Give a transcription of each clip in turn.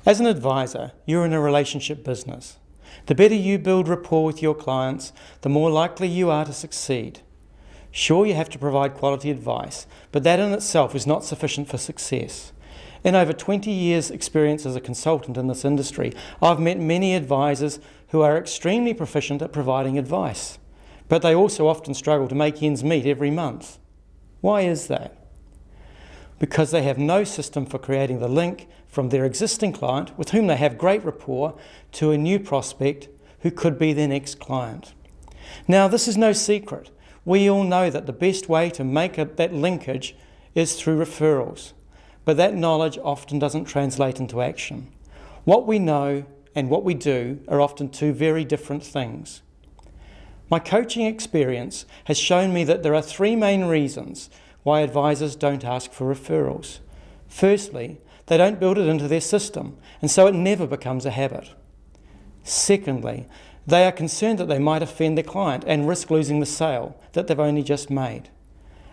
As an advisor, you're in a relationship business. The better you build rapport with your clients, the more likely you are to succeed. Sure, you have to provide quality advice, but that in itself is not sufficient for success. In over 20 years' experience as a consultant in this industry, I've met many advisors who are extremely proficient at providing advice, but they also often struggle to make ends meet every month. Why is that? Because they have no system for creating the link from their existing client, with whom they have great rapport, to a new prospect who could be their next client. Now, this is no secret. We all know that the best way to make that linkage is through referrals, but that knowledge often doesn't translate into action. What we know and what we do are often two very different things. My coaching experience has shown me that there are three main reasons why advisors don't ask for referrals. Firstly, they don't build it into their system, and so it never becomes a habit. Secondly, they are concerned that they might offend their client and risk losing the sale that they've only just made.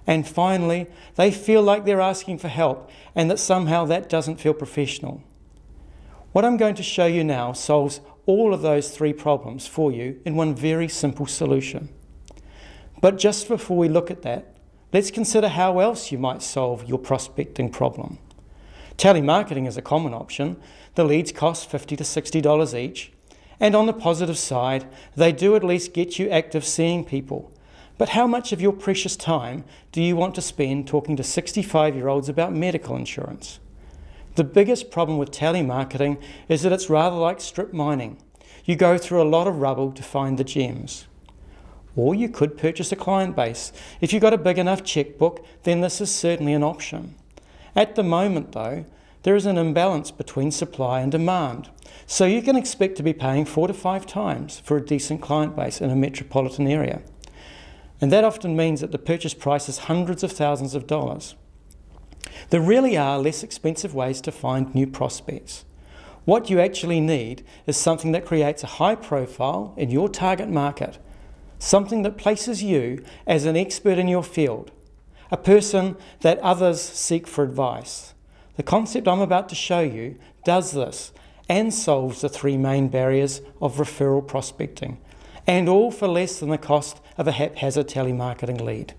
And finally, they feel like they're asking for help and that somehow that doesn't feel professional. What I'm going to show you now solves all of those three problems for you in one very simple solution. But just before we look at that, let's consider how else you might solve your prospecting problem. Telemarketing is a common option. The leads cost $50 to $60 each. And on the positive side, they do at least get you active seeing people. But how much of your precious time do you want to spend talking to 65-year-olds about medical insurance? The biggest problem with telemarketing is that it's rather like strip mining. You go through a lot of rubble to find the gems. Or you could purchase a client base. If you've got a big enough checkbook, then this is certainly an option. At the moment, though, there is an imbalance between supply and demand. So you can expect to be paying 4 to 5 times for a decent client base in a metropolitan area. And that often means that the purchase price is hundreds of thousands of dollars. There really are less expensive ways to find new prospects. What you actually need is something that creates a high profile in your target market, something that places you as an expert in your field, a person that others seek for advice. The concept I'm about to show you does this and solves the three main barriers of referral prospecting, and all for less than the cost of a haphazard telemarketing lead.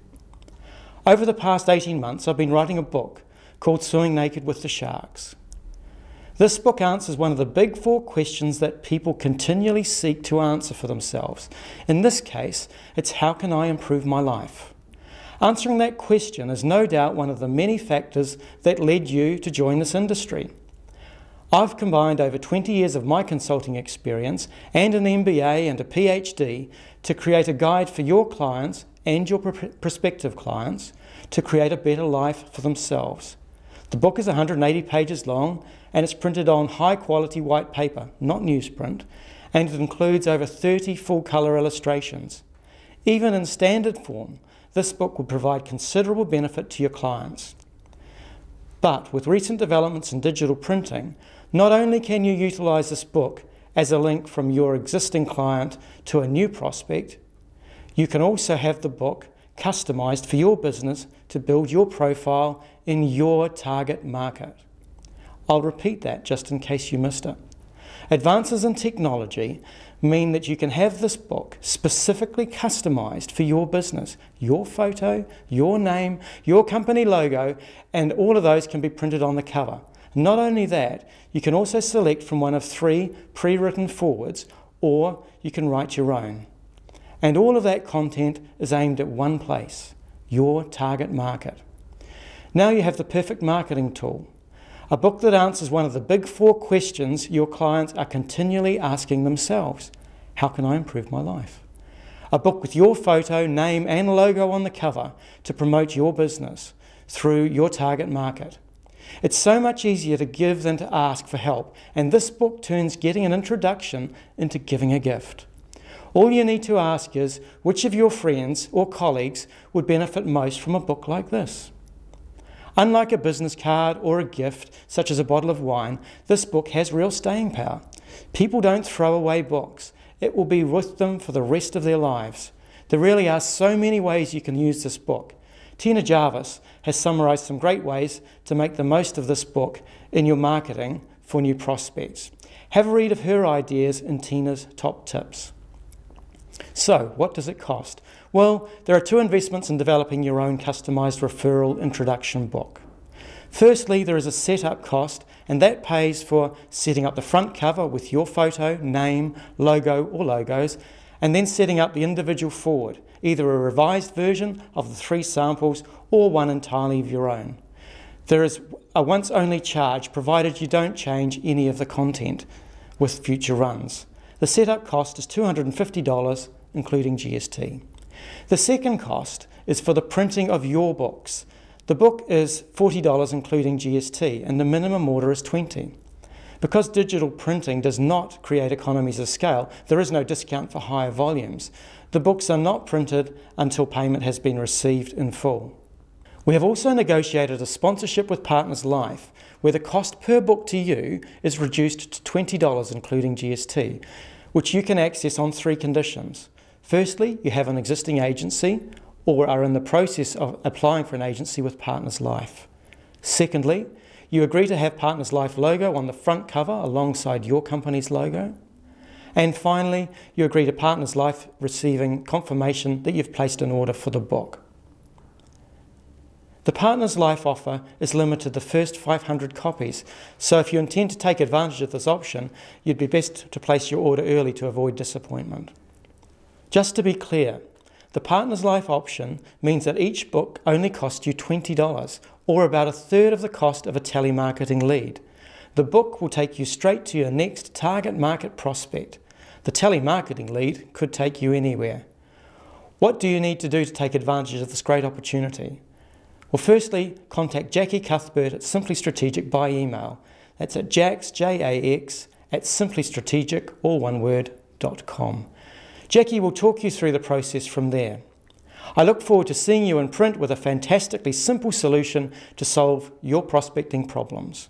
Over the past 18 months, I've been writing a book called Swimming Naked with the Sharks. This book answers one of the big 4 questions that people continually seek to answer for themselves. In this case, it's how can I improve my life? Answering that question is no doubt one of the many factors that led you to join this industry. I've combined over 20 years of my consulting experience and an MBA and a PhD to create a guide for your clients and your prospective clients to create a better life for themselves. The book is 180 pages long and it's printed on high-quality white paper, not newsprint, and it includes over 30 full-colour illustrations. Even in standard form, this book will provide considerable benefit to your clients. But with recent developments in digital printing, not only can you utilise this book as a link from your existing client to a new prospect, you can also have the book customised for your business to build your profile in your target market. I'll repeat that just in case you missed it. Advances in technology mean that you can have this book specifically customised for your business. Your photo, your name, your company logo, and all of those can be printed on the cover. Not only that, you can also select from one of 3 pre-written forwards, or you can write your own. And all of that content is aimed at one place, your target market. Now you have the perfect marketing tool. A book that answers one of the big 4 questions your clients are continually asking themselves. How can I improve my life? A book with your photo, name and logo on the cover to promote your business through your target market. It's so much easier to give than to ask for help, and this book turns getting an introduction into giving a gift. All you need to ask is which of your friends or colleagues would benefit most from a book like this. Unlike a business card or a gift, such as a bottle of wine, this book has real staying power. People don't throw away books. It will be with them for the rest of their lives. There really are so many ways you can use this book. Tina Jarvis has summarised some great ways to make the most of this book in your marketing for new prospects. Have a read of her ideas in Tina's top tips. So, what does it cost? Well, there are two investments in developing your own customised referral introduction book. Firstly, there is a setup cost, and that pays for setting up the front cover with your photo, name, logo or logos, and then setting up the individual forward, either a revised version of the 3 samples or one entirely of your own. There is a once-only charge provided you don't change any of the content with future runs. The setup cost is $250, including GST. The second cost is for the printing of your books. The book is $40 including GST, and the minimum order is $20. Because digital printing does not create economies of scale, there is no discount for higher volumes. The books are not printed until payment has been received in full. We have also negotiated a sponsorship with Partners Life, where the cost per book to you is reduced to $20 including GST, which you can access on 3 conditions. Firstly, you have an existing agency or are in the process of applying for an agency with Partners Life. Secondly, you agree to have Partners Life logo on the front cover alongside your company's logo. And finally, you agree to Partners Life receiving confirmation that you've placed an order for the book. The Partners Life offer is limited to the first 500 copies, so if you intend to take advantage of this option, you'd be best to place your order early to avoid disappointment. Just to be clear, the Partners Life option means that each book only costs you $20, or about 1/3 of the cost of a telemarketing lead. The book will take you straight to your next target market prospect. The telemarketing lead could take you anywhere. What do you need to do to take advantage of this great opportunity? Well, firstly, contact Jackie Cuthbert at Simply Strategic by email. That's at jax@simplystrategic, all one word, .com. Jackie will talk you through the process from there. I look forward to seeing you in print with a fantastically simple solution to solve your prospecting problems.